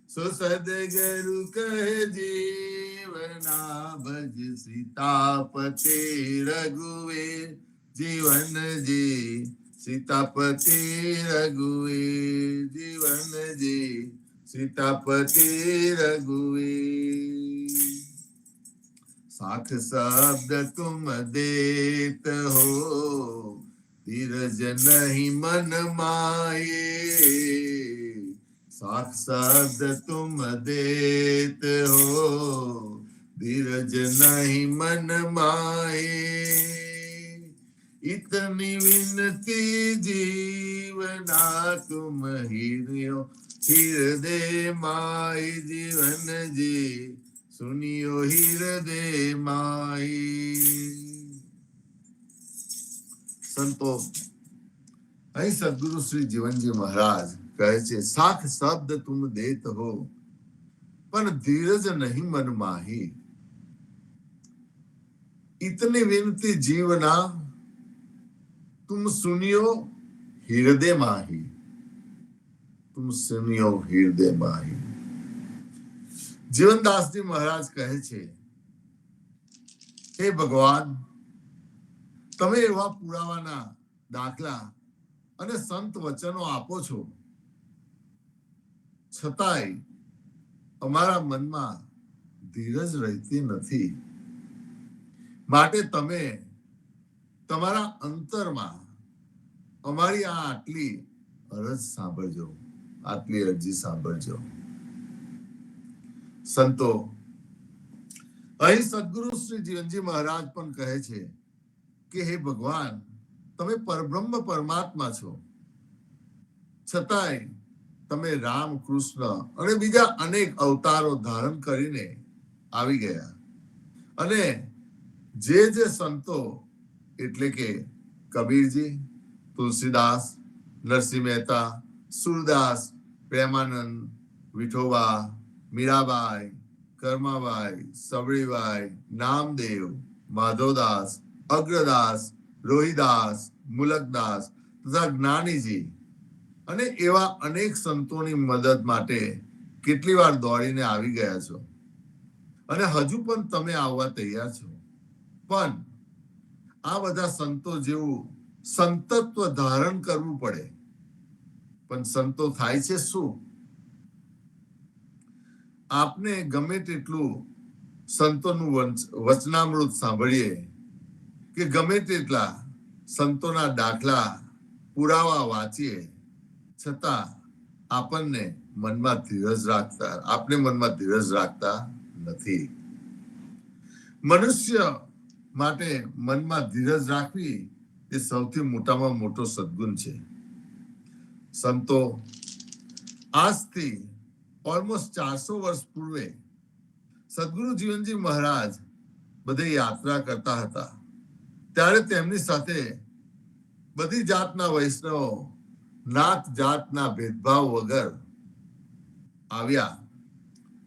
Speaker 4: सो सदगुरु कह जीवना भज सीतापति रघुवीर जीवन जी सीतापति रघुवीर जीवन जी सीतापति रघुवीर साख शब्द तुम देत हो धीरज नहीं मन माये साख शब्द तुम देत हो धीरज नहीं मन माये इतनी विनती जीवना तुम हृदय माई जीवन जी सुनियो हृदय माई संतो અહીં સદગુરુ શ્રી જીવનજી મહારાજ કહે છે સાખ શબ્દ તુમ દેત હો પણ ધીરજ નહીં મન માહી इतनी विनती जीवना तुम सुनियो हृदय माही तुम सुनियो हृदय माही जीवनदास जी महाराज कहे छे हे भगवान તમે એવા પુરાવાના દાખલા અને સંત વચનો આપો છો છતાંય અમારા મનમાં ધીરજ રહેતી નથી માટે તમે તમારા અંતરમાં અમારી આ આટલી અરજ સાંભળજો આટલી અરજી સાંભળજો સંતો અહીં સદગુરુ શ્રી જીવનજી મહારાજ પણ કહે છે કે હે ભગવાન તમે પરબ્રહ્મ પરમાત્મા છો છતાંય તમે રામ કૃષ્ણ અને બીજા અનેક અવતારો ધારણ કરીને આવી ગયા અને જે સંતો એટલે કે કબીરજી તુલસીદાસ નરસિંહ મહેતા સુરદાસ પ્રેમાનંદ વિઠોબા મીરાબાઈ કર્માબાઈ સબળીબાઈ નામદેવ માધવદાસ અગ્રદાસ રોહિદાસ મુલકદાસ તથા જ્ઞાનીજી અને એવા અનેક સંતોની મદદ માટે કેટલી વાર દોડીને આવી ગયા છો અને હજુ પણ તમે આવવા તૈયાર છો પણ આ બધા સંતો જેવું સંતત્વ ધારણ કરવું પડે પણ સંતો થાય છે શું આપને ગમે તેટલું સંતોનું વચનામૃત સાંભળીએ કે ગમે તેટલા સંતોના દાખલા પુરાવા વાંચીએ છતાં આપણને મનમાં ધીરજ રાખતા નથી મનુષ્ય માટે મનમાં ધીરજ રાખવી એ સૌથી મોટામાં મોટો સદગુણ છે સંતો આજથી ઓલમોસ્ટ 400 વર્ષ પૂર્વે સદગુરુ જીવનજી મહારાજ બધે યાત્રા કરતા હતા ત્યારે તેમની સાથે બધી જાતના વૈષ્ણવો નાત જાતના ભેદભાવ વગર આવ્યા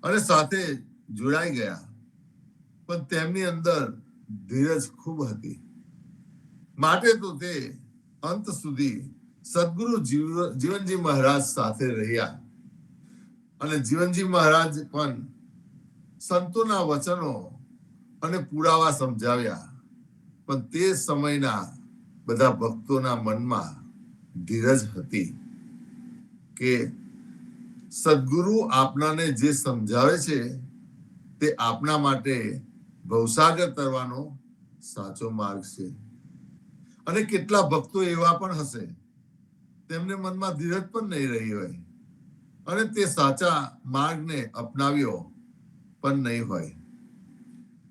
Speaker 4: અને સાથે જોડાઈ ગયા પણ તેમની અંદર ધીરજ ખૂબ હતી માટે તો તે અંત સુધી સદગુરુ જીવનજી મહારાજ સાથે રહ્યા અને જીવનજી મહારાજ પણ સંતોના વચનો અને પુરાવા સમજાવ્યા પણ તે સમયના બધા ભક્તોના મનમાં ધીરજ હતી કે સદગુરુ આપણાને જે સમજાવે છે તે આપણા માટે ભવસાગર તરવાનો સાચો માર્ગ છે અને કેટલા ભક્તો એવા પણ હશે તેમને મનમાં ધીરજ પણ નહીં રહી હોય અને તે સાચા માર્ગને અપનાવ્યો પણ નહીં હોય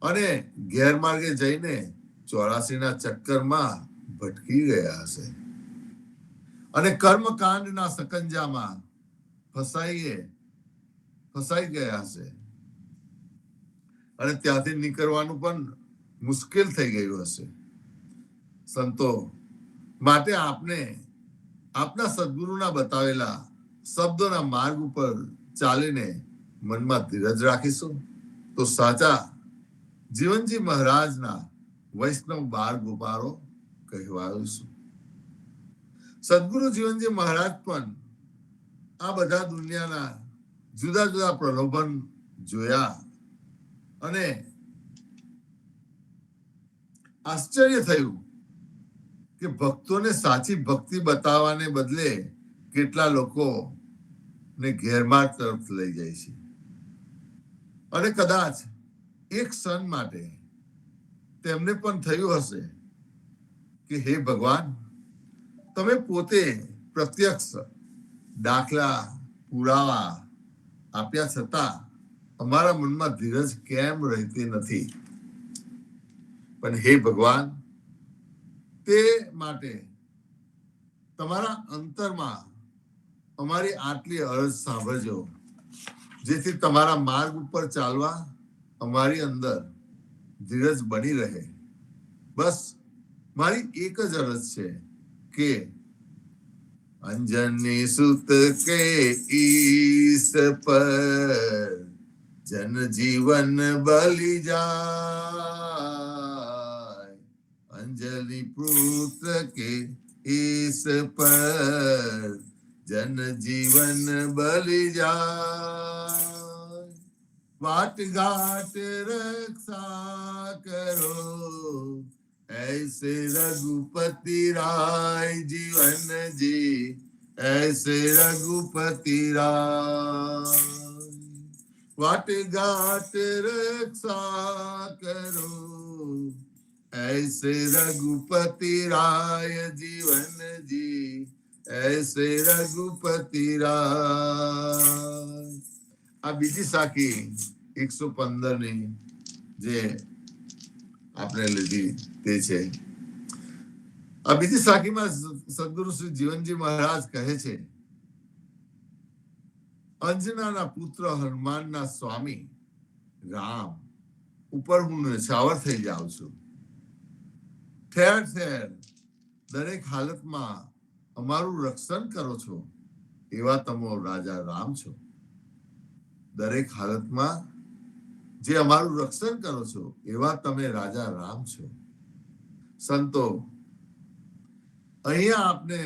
Speaker 4: અને ગેરમાર્ગે જઈને 84ના ચક્કરમાં ભટકી ગયા હશે અને કર્મકાંડના સકંજામાં ફસાઈ ગયા હશે અને ત્યાંથી નીકળવાનું પણ મુશ્કેલ થઈ ગયું હશે. સંતો, માટે આપને આપના સદગુરુના બતાવેલા શબ્દોના માર્ગ ઉપર ચાલીને મનમાં ધીરજ રાખીશું તો સાચા જીવનજી મહારાજના વૈષ્ણવ બાળ ગોપાળો કહેવાયું. સદગુરુ જીવનજી મહારાજ પણ આ બધા દુનિયાના જુદા જુદા પ્રલોભન જોયા અને આશ્ચર્ય થયું કે ભક્તોને સાચી ભક્તિ બતાવવાને બદલે કેટલા લોકો ને ગેરમાર્ગ તરફ લઈ જાય છે. અને કદાચ એક ક્ષણ માટે તેમને પણ થયું હશે કે હે ભગવાન, તમે પોતે પ્રત્યક્ષ દાખલા પુરાવા આપ્યા છતાં અમારા મનમાં ધીરજ કેમ રહેતી નથી? પણ હે ભગવાન, તે માટે તમારા અંતરમાં અમારી આટલી અરજ સાંભળજો, જેથી તમારા માર્ગ ઉપર ચાલવા અમારી અંદર ધીરજ બની રહે. બસ મારી એક જ અરજ છે કે અંજની સુત કે ઈસ પર જન જીવન બલી જાય. અંજલિ પુત્ર કે ઈસ પર જન જીવન બલી જાય. વાટ ઘાટ રક્ષા કરો, ऐसे रघुपति राय जीवन जी, ऐसे रघुपति राय. वाट घाट रक्षा करो, ऐसे रघुपति राय जीवन जी, ऐसे रघुपति राय. આ બીજી સાખી 115 ની જે આપણે લીધી તે છે. આ બીજી સાખીમાં સદગુરુ શ્રી જીવનજી મહારાજ કહે છે, અંજનાના પુત્ર હનુમાનના સ્વામી રામ ઉપર હું નિશાવર થઈ જાઉં છું. ઠેર ઠેર દરેક હાલતમાં અમારું રક્ષણ કરો છો એવા તમે રાજા રામ છો. દરેક હાલતમાં જે અમારું રક્ષણ કરો છો એવા તમે રાજા રામ છો. સંતો, અહીંયા આપણે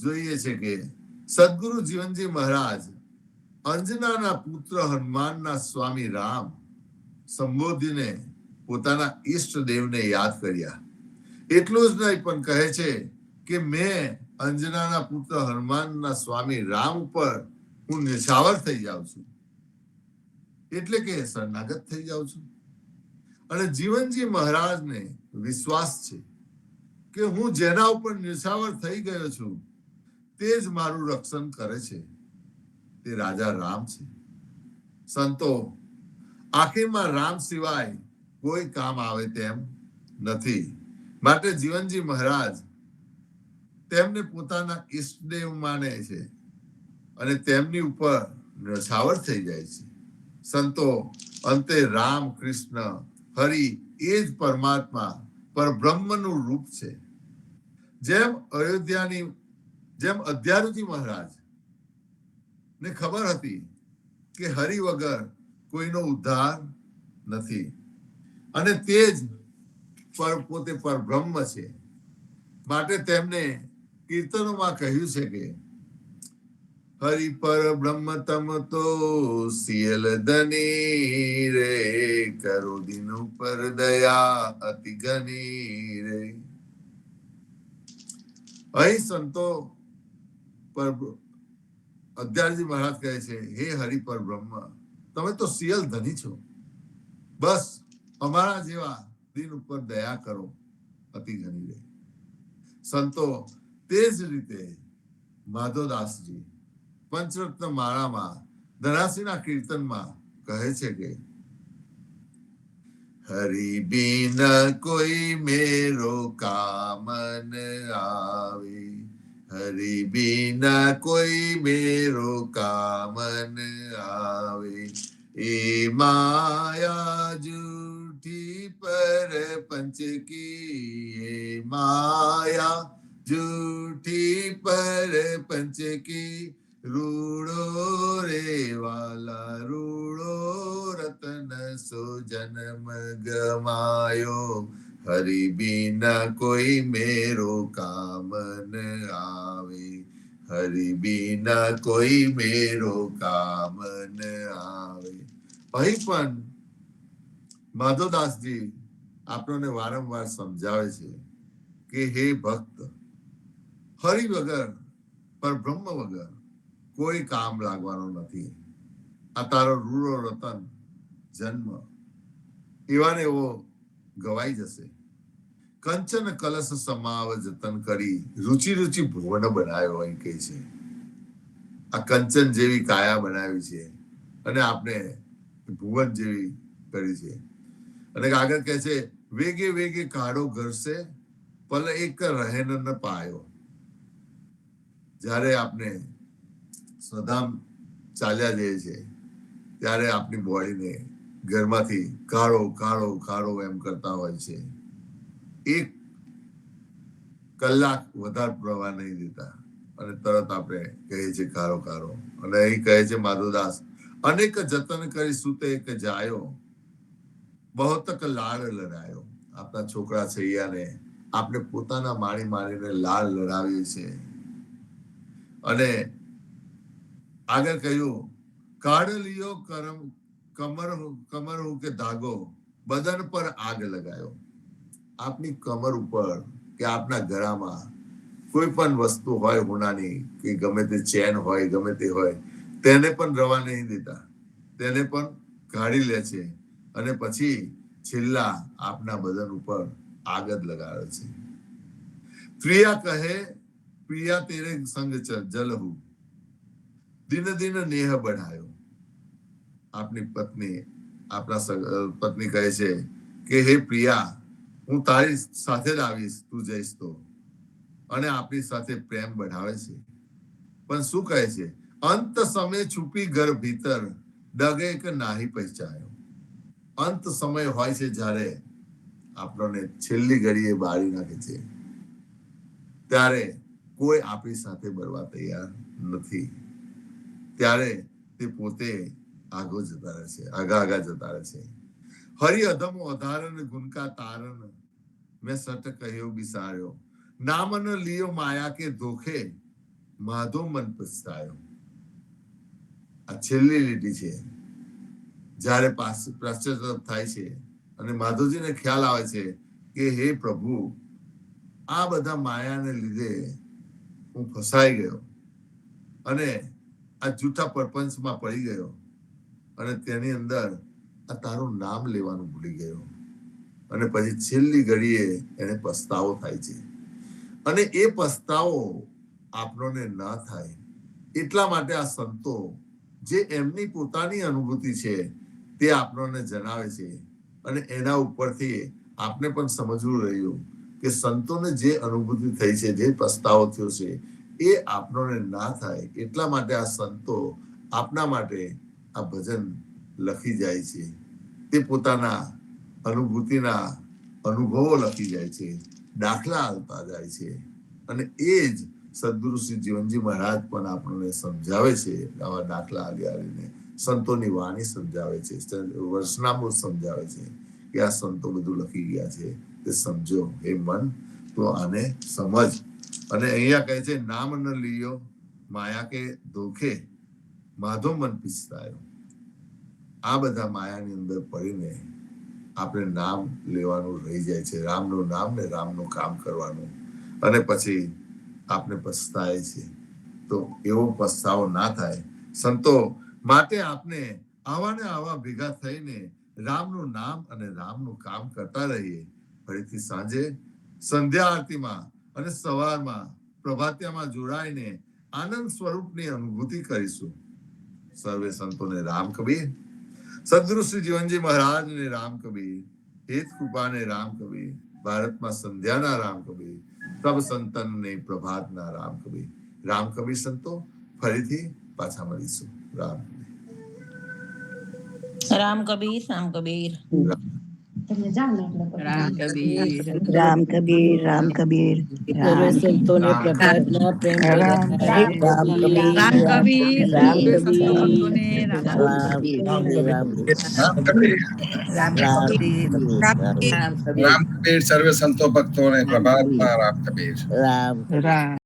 Speaker 4: જોઈએ છે કે સદગુરુ જીવનજી મહારાજ અંજનાના પુત્ર હનુમાનના સ્વામી રામ સંબોધીને પોતાના ઈષ્ટદેવને યાદ કર્યા. એટલું જ નહીં પણ કહે છે કે મેં અંજનાના પુત્ર હનુમાનના સ્વામી રામ ઉપર હું નિશાવર થઈ જાઉં છું, એટલે કે શરણાગત થઈ જાઉં છું. અને જીવનજી મહારાજને વિશ્વાસ છે કે હું જેના ઉપર નિશાવર થઈ ગયો છું તે જ મારું રક્ષણ કરે છે, તે રાજા રામ છે. સંતો, આખીરમાં રામ સિવાય કોઈ કામ આવે તેમ નથી. માટે જીવનજી મહારાજ તેમને પોતાના ઈષ્ટદેવ માને છે અને તેમની ઉપર નિશાવર થઈ જાય છે. સંતો, અંતે રામ કૃષ્ણ હરિ એ જ પરમાત્મા પરબ્રહ્મનું રૂપ છે. જેમ અધ્યારુજી મહારાજ ને ખબર હતી કે હરિ વગર કોઈનો ઉદ્ધાર નથી અને તે જ પોતે પરબ્રહ્મ છે. માટે તેમને કીર્તનોમાં કહ્યું છે કે હરિ પર બ્રહ્મ તમ તો સિયલ ધની રે, કરો દિન ઉપર દયા અતિ ઘની રે. અહીં સંતો પર અધ્યારજી મહારાજ કહે છે, હે હરિ પર બ્રહ્મ, તમે તો સિયલ ધની છો, બસ અમારા જેવા દિન ઉપર દયા કરો અતિ ઘની રે. સંતો, તે જ રીતે માધવદાસજી પંચરત્ન માળામાં ધરાસીના કીર્તનમાં કહે છે કે હરિ બિન કોઈ મેરો કામ ન આવે, હરિ બિન કોઈ મેરો કામ ન આવે. એ માયા જૂઠી પર पंच की ये माया, झूठी पर पंच की रूड़ो रे वाला रूड़ो, रतन सो जन्म गमायो, हरि बिना कोई मेरो काम न आवे, हरि बिना કોઈ મેરો કામ ન આવે. અહીં પણ માધવદાસજી આપણને વારંવાર સમજાવે છે કે હે ભક્ત, હરિ વગર પર બ્રહ્મ વગર કોઈ કામ લાગવાનો નથી. આ તારો રૂડો રતન જન્મ એવા ને એવો ગવાઈ જશે. કંચન કલશ સમાવ જતન કરી, રુચિ રુચિ ભુવન બનાવ્યો અહીં કહે છે. આ કંચન જેવી કાયા બનાવી છે અને આપણે ભુવન જેવી કરી છે. અને આગળ કહે છે, વેગે વેગે કાળો ઘરશે, પલ એક રહેન ન પાયો. જ્યારે આપણે સ્વધામ ચાલ્યા જઈએ છીએ ત્યારે આપણી બોડીને ઘરમાંથી કાળો કાળો કાળો એમ કરતા હોય છે. એક કલાક વધારે પ્રવાહ નહીં દેતા અને તરત આપણે કહીએ છીએ કારો કારો. અને અહીં કહે છે માધવદાસ, અનેક જતન કરી સુતે એક જાયો, બહુતક લાડ લડાયો. આપણા છોકરા છૈયાને આપણે પોતાના માણી માણીને લાડ લડાવીએ છીએ. અને આગળ કહ્યું, કાઢ લિયો કમર હું કે ધાગો, બદન પર આગ લગાયો. આપની કમર ઉપર કે આપના ગળામાં કોઈ પણ વસ્તુ હોય હોનાની, કે ગમે તે ચેન હોય, ગમે તે હોય, તેને પણ રવા નહીં દેતા, તેને પણ કાઢી લે છે અને પછી છેલ્લા આપના બદન ઉપર આગ જ લગાડે છે. પ્રિયા કહે, પ્રિયા તેરે સંગ જલહુ, દિન દિન નેહ બઢાયો. આપની પત્ની, આપણા પત્ની કહે છે કે હે પ્રિયા, હું તારી સાથે જ આવીશ, તું જઈશ તો. અને આપણી સાથે પ્રેમ बढ़ાવે છે. પણ શું કહે છે, અંત સમય છુપી ઘર ભીતર, ડગે કે નાહી પહેચાયો. અંત સમય હોય છે જ્યારે આપણને છેલ્લી ઘડીએ બાળી નાખે છે, ત્યારે કોઈ આપણી સાથે બળવા તૈયાર નથી. ત્યારે તે પોતે આગો જતા રહે છે, આગા જતા રહે છે. હરિ અધમો અધારન ગુનકા તારન, મેં સટ કહ્યો બિસાર્યો, નામ ન લિયો માયા કે ધોખે, માધો મન પછતાયો. આ છેલ્લી લીટી છે. જ્યારે પશ્ચાતાપ થાય છે અને માધવજીને ખ્યાલ આવે છે કે હે પ્રભુ, આ બધા માયાને લીધે હું ફસાઈ ગયો અને આ જૂઠા પરપંચમાં પડી ગયો અને તેની અંદર આ તારું નામ લેવાનું ભૂલી ગયો. અને પછી છેલ્લી ઘડીએ એને પસ્તાવો થાય છે. અને એ પસ્તાવો આપણને ન થાય એટલા માટે આ સંતો જે એમની પોતાની અનુભૂતિ છે તે આપણને જણાવે છે. અને એના ઉપરથી આપણે પણ સમજવું રહ્યું કે સંતોને જે અનુભૂતિ થઈ છે, જે પસ્તાવો થયો છે, એ આપણને ના થાય એટલા માટે આ સંતો આપણા માટે આ ભજન લખી જાય છે. તે પોતાના અનુભૂતિના અનુભવો લખી જાય છે, દાખલા આવતા જાય છે. અને એ જ સદગુરુ શ્રી જીવનજી મહારાજ પણ આપણને સમજાવે છે. આવા દાખલા આવીને સંતોની વાણી સમજાવે છે, વર્ષનામું સમજાવે છે કે આ સંતો બધું લખી ગયા છે, તે સમજો એ મન, તો આને સમજ. અને અહીંયા કહે છે, નામ ન લિયો માયા કે ધોખે, માધો મન પછતાયો. આ બધા માયાની અંદર પડીને આપણે નામ લેવાનું રહી જાય છે, રામનું નામ ને રામનું કામ કરવાનું, અને પછી આપણે પછતાય છે. તો એવો પસ્તાવો ના થાય સંતો માટે આપણે આવા ને આવા ભેગા થઈને રામનું નામ અને રામનું કામ કરતા રહીએ. ફરીથી સાંજે સંધ્યા આરતીમાં અને સવારમાં પ્રભાતિયામાં જોડાઈને આનંદ સ્વરૂપની અનુભૂતિ કરીશું. સર્વે સંતોને રામ કબીર. સદગુરુ શ્રી જીવનજી મહારાજને રામ કબીર. હેત કૃપાને રામ કબીર. ભારતમાં સંધ્યાના રામ કબીર. સબ સંતનને પ્રભાતના રામ કબીર. રામ કબીર સંતો, ફરીથી પાછા મળીશું. રામ
Speaker 5: રામ કબીર, રામ કબીર.
Speaker 4: રામ.
Speaker 2: એટલે જાને એટલે પછી
Speaker 3: રામ કબીર
Speaker 5: રામ કબીર રામ કબીર
Speaker 3: સર્વે
Speaker 5: રામ
Speaker 3: સંતોને
Speaker 4: રામ
Speaker 3: પ્રભાતમાં પ્રેમ ભર્યા
Speaker 5: રામ કબીર
Speaker 3: રામ કબીર
Speaker 5: રામ કબીર
Speaker 3: રામ
Speaker 5: રામ
Speaker 3: કબીર
Speaker 5: કબીર
Speaker 3: રામ
Speaker 5: રામ
Speaker 3: કબીર
Speaker 5: કબીર
Speaker 3: રામ
Speaker 4: રામ કબીર
Speaker 5: રામ કબીર
Speaker 3: રામ કબીર
Speaker 4: રામ કબીર સર્વે સંતો ભક્તો ને પ્રભાતમાં રામ કબીર
Speaker 3: રામ
Speaker 5: રામ